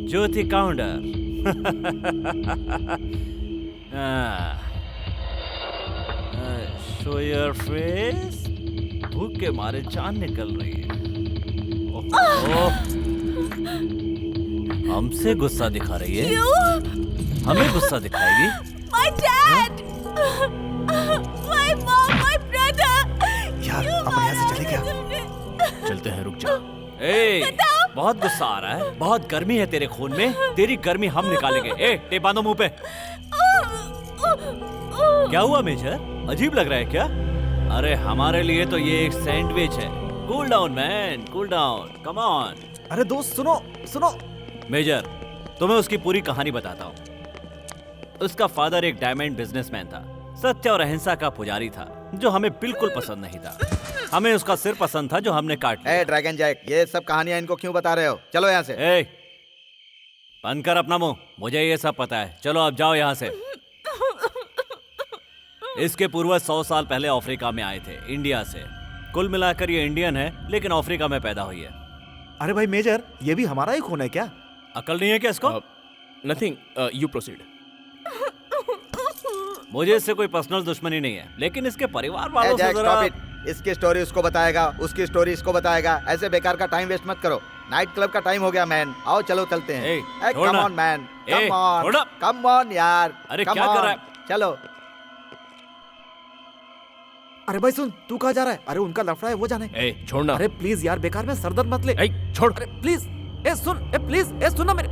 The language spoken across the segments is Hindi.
Jyoti counter. Show your face. भूख के मारे जान निकल रही है। हमसे गुस्सा दिखा रही है? हमें गुस्सा दिखाएगी? My dad! My mom, my brother! यार, अपन यहाँ से चले क्या? चलते हैं, रुक जा। बहुत गुस्सा आ रहा है। बहुत गर्मी है तेरे खून में। तेरी गर्मी हम निकालेंगे। टेप बांधो मुंह पे। क्या हुआ मेजर? अजीब लग रहा है क्या? अरे हमारे लिए तो ये एक सैंडविच है। Cool down man, cool down, come on. अरे दोस्त सुनो सुनो। मेजर, तुम्हें उसकी पूरी कहानी बताता हूँ। उसका फादर एक डायमंड बिजनेसमैन था, सत्य और अहिंसा का पुजारी था, जो हमें बिल्कुल पसंद नहीं था। हमें उसका सिर पसंद था, जो हमने काट लिया। ड्रैगन जैक, ये सब कहानियां इनको क्यों बता रहे हो? चलो यहाँ से। बंद कर अपना मुंह, मुझे ये सब पता है। चलो अब जाओ यहाँ से। इसके पूर्वज 100 साल पहले अफ्रीका में आए थे, इंडिया से। कुल मिलाकर ये इंडियन है, लेकिन अफ्रीका में पैदा हुई है। अरे भाई मेजर, ये भी हमारा ही खून है क्या? अकल नहीं है क्या इसको? Nothing, you proceed. मुझे इससे कोई पर्सनल दुश्मनी नहीं है, लेकिन इसके परिवार वालों से जरा... इसकी स्टोरी उसको बताएगा, उसकी स्टोरी इसको बताएगा। ऐसे बेकार का टाइम वेस्ट मत करो। नाइट क्लब का टाइम हो गया मैन। आओ चलो चलते हैं। Come on man, come on, come on यार। अरे क्या कर रहा है? चलो। अरे भाई सुन, तू कहाँ जा रहा है? अरे उनका लफड़ा है, वो जाने। छोड़ना। अरे प्लीज यार, बेकार में सरदर्द मत ले। छोड़। अरे प्लीज, सुन, प्लीज, सुन ना मेरे।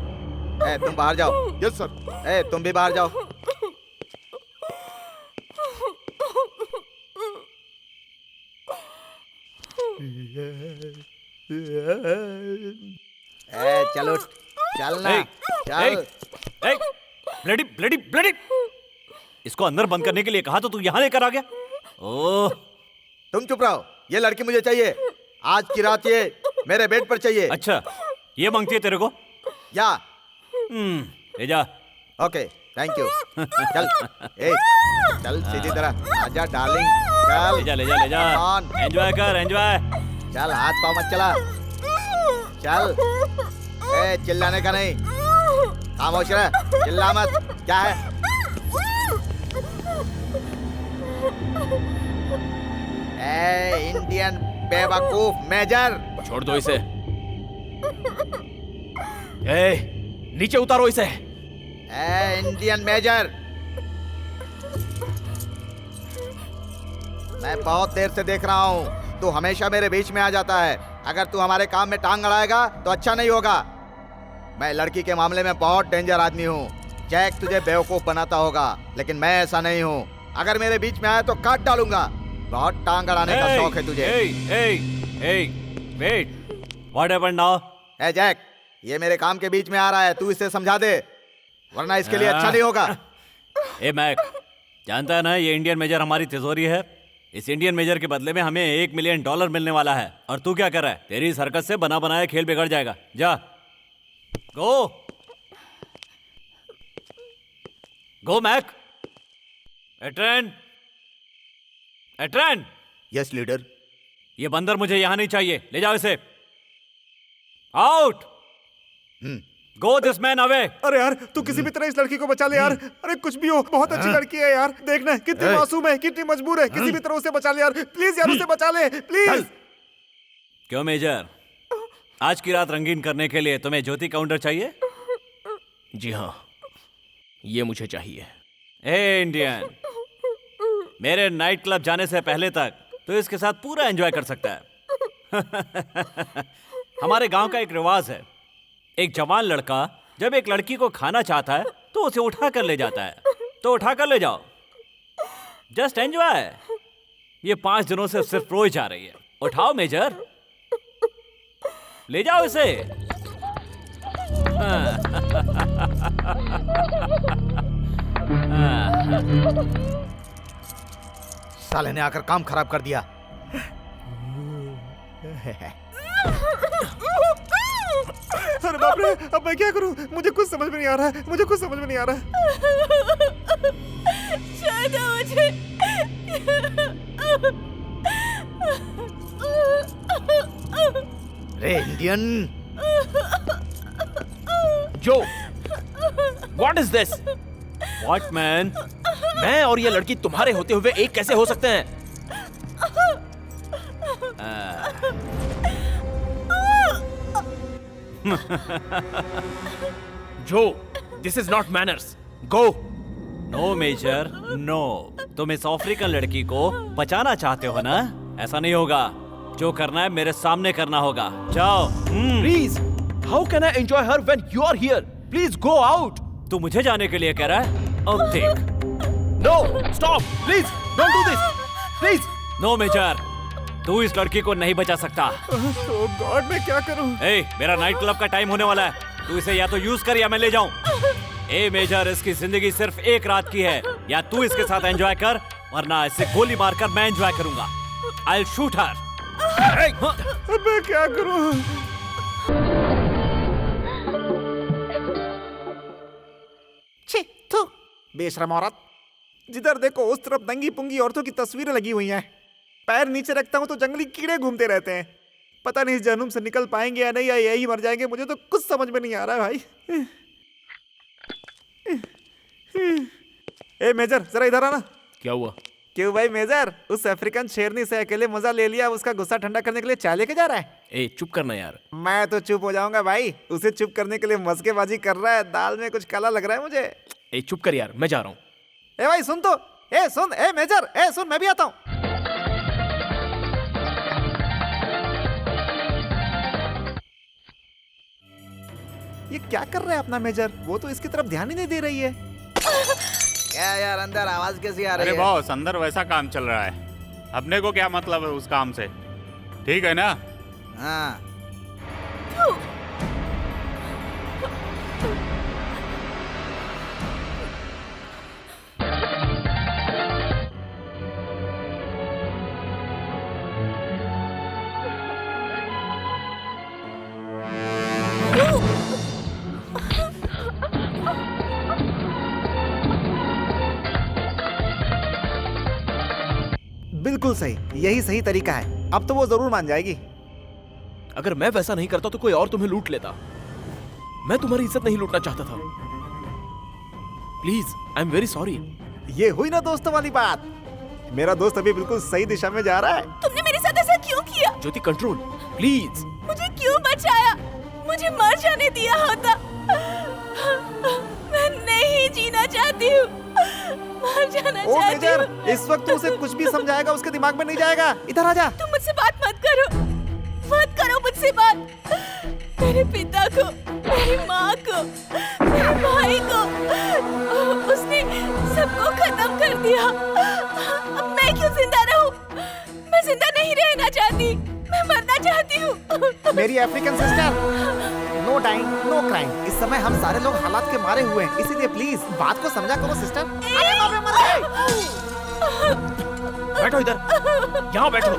तुम बाहर जाओ। Yes sir. तुम भी बाहर जाओ। चलो चलना। चल। Bloody bloody bloody. इसको अंदर बंद करने के लिए कहा तो तू यहाँ लेकर आ गया। ओह, तुम चुप रहो। ये लड़की मुझे चाहिए। आज की रात ये मेरे बेड पर चाहिए। अच्छा, ये मांगती है तेरे को? या ले जा। Okay, thank you. चल, चल सीधी तरह। आजा डार्लिंग, चल। ले जा ले जा ले जा। एंजॉय कर, एंजॉय। चल, हाथ पाँव मत चला। चल। चिल्लाने का नहीं, खामोश रह, चिल्ला मत। क्या है? इंडियन बेवकूफ मेजर। छोड़ दो इसे। नीचे उतारो इसे। इंडियन मेजर, मैं बहुत देर से देख रहा हूँ, तू हमेशा मेरे बीच में आ जाता है। अगर तू हमारे काम में टांग अड़ाएगा तो अच्छा नहीं होगा। मैं लड़की के मामले में बहुत डेंजर आदमी हूँ। जैक तुझे बेवकूफ बनाता होगा, लेकिन मैं ऐसा नहीं हूँ। अगर मेरे बीच में आया तो काट डालूंगा। बहुत टांग अड़ाने का शौक है तुझे। Wait, what happened now? Jack, ये मेरे काम के बीच में आ रहा है, तू इसे समझा दे, वरना इसके लिए अच्छा नहीं होगा। मैक, जानता है ना ये इंडियन मेजर हमारी तिजोरी है। इस इंडियन मेजर के बदले में हमें $1 मिलियन मिलने वाला है। और तू क्या कर रहा है? तेरी इस हरकत से बना बनाया खेल बिगड़ जाएगा। जा, गो मैक। एट्रेन। Yes leader. ये बंदर मुझे यहाँ नहीं चाहिए, ले जाओ इसे। Out. Go this man away. अरे यार, तू किसी भी तरह इस लड़की को बचा ले यार। अरे कुछ भी हो, बहुत अच्छी लड़की है यार। देखना कितनी मासूम है, कितनी मजबूर है। किसी भी तरह उसे बचा ले यार, प्लीज यार, उसे बचा ले प्लीज। क्यों मेजर, आज की रात रंगीन करने के लिए तुम्हें ज्योति काउंटर चाहिए? जी हाँ, ये मुझे चाहिए। इंडियन, मेरे नाइट क्लब जाने से पहले तक तो इसके साथ पूरा एंजॉय कर सकता है। हमारे गांव का एक रिवाज है, एक जवान लड़का जब एक लड़की को खाना चाहता है तो उसे उठा कर ले जाता है। तो उठा कर ले जाओ, जस्ट एंजॉय। ये 5 दिनों से सिर्फ रोई जा रही है। उठाओ मेजर, ले जाओ इसे। साले ने आकर काम खराब कर दिया। अरे बाप रे, अब मैं क्या करूं? मुझे कुछ समझ में नहीं आ रहा है। छोड़ दो मुझे। रे इंडियन, जो, what is this? What man? मैं और ये लड़की तुम्हारे होते हुए एक कैसे हो सकते हैं? जो, this is not manners. Go. No major, no. तुम इस अफ्रीकन लड़की को बचाना चाहते हो ना? ऐसा नहीं होगा। जो करना है मेरे सामने करना होगा। जाओ। Please, how can I enjoy her when you are here? Please go out. तू मुझे जाने के लिए कह रहा है? अब देख। No, stop, please, don't do this, please. No major, तू इस लड़की को नहीं बचा सकता। ओह गॉड, मैं क्या करूं? ए, मेरा नाइट क्लब का टाइम होने वाला है। तू इसे या तो यूज कर या मैं ले जाऊं। ए मेजर, इसकी जिंदगी सिर्फ एक रात की है। या तू इसके साथ एंजॉय कर, वरना इसे गोली मारकर मैं एंजॉय करूंगा। I'll shoot her. अब मैं क्या करूं? छी, थू, बेशरम औरत। जिधर देखो उस तरफ नंगी पुंगी औरतों की तस्वीरें लगी हुई हैं। पैर नीचे रखता हूँ तो जंगली कीड़े घूमते रहते हैं। पता नहीं इस जहनुम से निकल पाएंगे या नहीं, या यही मर जाएंगे। मुझे तो कुछ समझ में नहीं आ रहा है भाई। ए मेजर, जरा इधर आना। क्या हुआ? क्यों भाई मेजर, उस अफ्रीकन शेरनी से अकेले मजा ले लिया, उसका गुस्सा ठंडा करने के लिए चाय लेके जा रहा है? ए, चुप करना यार। मैं तो चुप हो जाऊंगा भाई। उसे चुप करने के लिए मस्केबाजी कर रहा है। दाल में कुछ काला लग रहा है मुझे। ए, चुप कर यार, मैं जा रहा हूँ। ए भाई सुन तो। ए सुन, ए मेजर, ए सुन, मैं भी आता हूँ। ये क्या कर रहा है अपना मेजर? वो तो इसकी तरफ ध्यान ही नहीं दे रही है। क्या यार, अंदर आवाज कैसी आ रही अरे है? बॉस, अंदर वैसा काम चल रहा है। अपने को क्या मतलब है उस काम से? ठीक है ना? हाँ। बिल्कुल सही, यही सही तरीका है। अब तो वो जरूर मान जाएगी। अगर मैं वैसा नहीं करता तो कोई और तुम्हें लूट लेता। मैं तुम्हारी इज्जत नहीं लूटना चाहता था। Please, I am very sorry. ये हुई ना दोस्तों वाली बात। मेरा दोस्त अभी बिल्कुल सही दिशा में जा रहा है। तुमने मेरे साथ ऐसा क्यों किया? ज्योति, कंट्रोल प्लीज। मुझे क्यों बचाया? मुझे मर जाने दिया होता। मैं नहीं जीना चाहती हूँ। मर जाना ओ चाहती मेजर, हूँ। इस वक्त तो उसे कुछ भी समझाएगा उसके दिमाग में नहीं जाएगा। इधर आजा। तुम मुझसे बात मत करो। मत करो मुझसे बात। मेरे पिता को, मेरी माँ को, मेरे भाई को, उसने सबको खत्म कर दिया। अब मैं क्यों जिंदा रहूं? मैं जिंदा नहीं रहना चाहती। मैं मरना चाहती हूँ। मेरी African sister, no dying, no crime. इस समय हम सारे लोग हालात के मारे हुए हैं, इसीलिए प्लीज बात को समझा करो सिस्टर। अरे बाप रे, मर गई। बैठो इधर, यहाँ बैठो।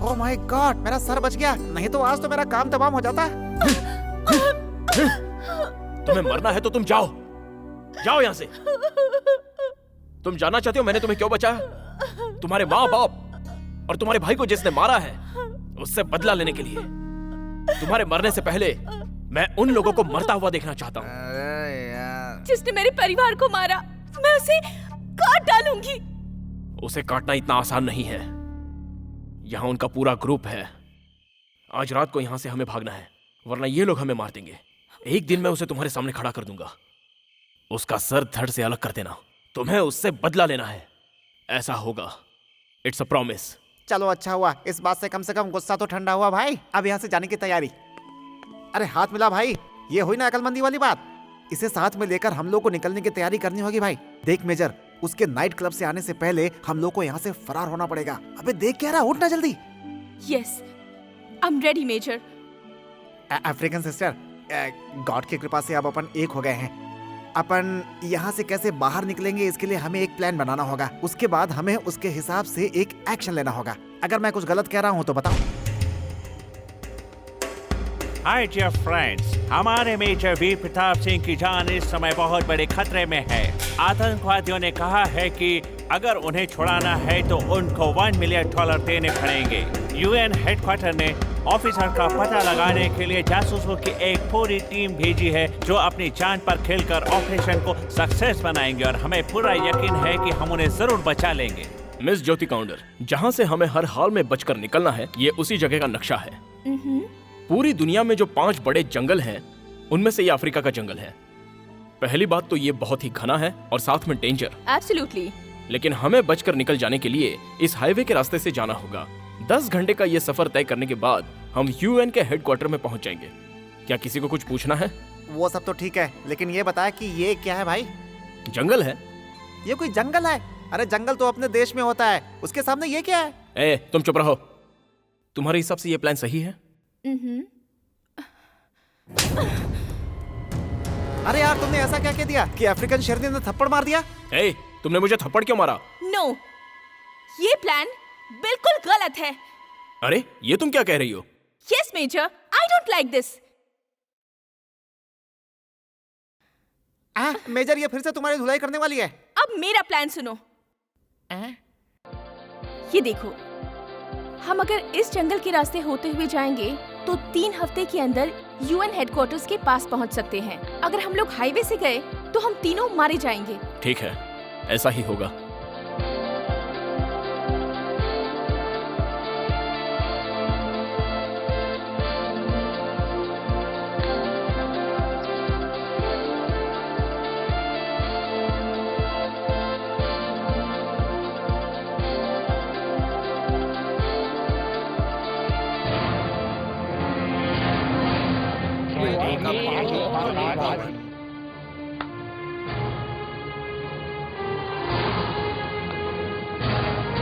ओह माय गॉड, मेरा सर बच गया। नहीं तो आज तो मेरा काम तमाम हो जाता। तुम्हें मरना है तो तुम जाओ, जाओ यहाँ से। तुम जानना चाहते हो मैंने तुम्हें क्यों बचाया? तुम्हारे माँ बाप और तुम्हारे भाई को जिसने मारा है उससे बदला लेने के लिए। तुम्हारे मरने से पहले मैं उन लोगों को मरता हुआ देखना चाहता हूँ। अरे यार, जिसने मेरे परिवार को मारा, मैं उसे काट डालूंगी। उसे काटना इतना आसान नहीं है। यहाँ उनका पूरा ग्रुप है। आज रात को यहाँ से हमें भागना है, वरना ये लोग हमें मार देंगे। एक दिन मैं उसे तुम्हारे सामने खड़ा कर दूंगा। उसका सर धड़ से अलग कर देना। तुम्हें उससे बदला लेना है। ऐसा होगा। It's a promise. चलो अच्छा हुआ, इस बात से कम गुस्सा तो ठंडा हुआ भाई। अब यहाँ से जाने की तैयारी। अरे हाथ मिला भाई, ये हुई ना अकलमंदी वाली बात। इसे साथ में लेकर हम लोग को निकलने की तैयारी करनी होगी भाई। देख मेजर, उसके नाइट क्लब से आने से पहले हम लोग को यहाँ से फरार होना पड़ेगा। अबे देख क्या रहा, उठ ना जल्दी। Yes, I am ready major. African sister, God की कृपा से अब अपन एक हो गए हैं। अपन यहाँ से कैसे बाहर निकलेंगे इसके लिए हमें एक प्लान बनाना होगा। उसके बाद हमें उसके हिसाब से एक एक्शन लेना होगा। अगर मैं कुछ गलत कह रहा हूँ तो बताओ। हाय डियर फ्रेंड्स, हमारे मेजर वीर प्रताप सिंह की जान इस समय बहुत बड़े खतरे में है। आतंकवादियों ने कहा है कि अगर उन्हें छुड़ाना है तो उनको $1 मिलियन देने पड़ेंगे। यूएन हेडक्वार्टर ने ऑफिसर का पता लगाने के लिए जासूसों की एक पूरी टीम भेजी है जो अपनी जान पर खेलकर ऑपरेशन को सक्सेस बनाएंगे और हमें पूरा यकीन है कि हम उन्हें जरूर बचा लेंगे। मिस ज्योति काउंटर, जहाँ से हमें हर हाल में बचकर निकलना है, ये उसी जगह का नक्शा है। पूरी दुनिया में जो 5 बड़े जंगल हैं, उनमें से ये अफ्रीका का जंगल है। पहली बात तो ये बहुत ही घना है और साथ में डेंजर। एब्सोल्युटली। लेकिन हमें बचकर निकल जाने के लिए इस हाईवे के रास्ते से जाना होगा। 10 घंटे का ये सफर तय करने के बाद हम यूएन के हेडक्वार्टर में पहुंच जाएंगे। क्या किसी को कुछ पूछना है? वो सब तो ठीक है, लेकिन ये बताया कि ये क्या है भाई? जंगल है। ये कोई जंगल है? अरे जंगल तो अपने देश में होता है, उसके सामने ये क्या है? ए, तुम चुप रहो। तुम्हारे हिसाब से ये प्लान सही है? अरे यार, तुमने ऐसा क्या कह दिया कि अफ्रीकन शेरनी ने थप्पड़ मार दिया? ए, तुमने मुझे थप्पड़ क्यों मारा? नो, ये प्लान बिल्कुल गलत है। अरे, ये तुम क्या कह रही हो? Yes major, I don't like this. Major, ये फिर से तुम्हारी धुलाई करने वाली है। अब मेरा प्लान सुनो। ये देखो, हम अगर इस जंगल के रास्ते होते हुए जाएंगे तो 3 हफ्ते के अंदर यूएन हेडक्वार्टर्स के पास पहुंच सकते हैं। अगर हम लोग हाईवे से गए तो हम तीनों मारे जाएंगे। ठीक है, ऐसा ही होगा।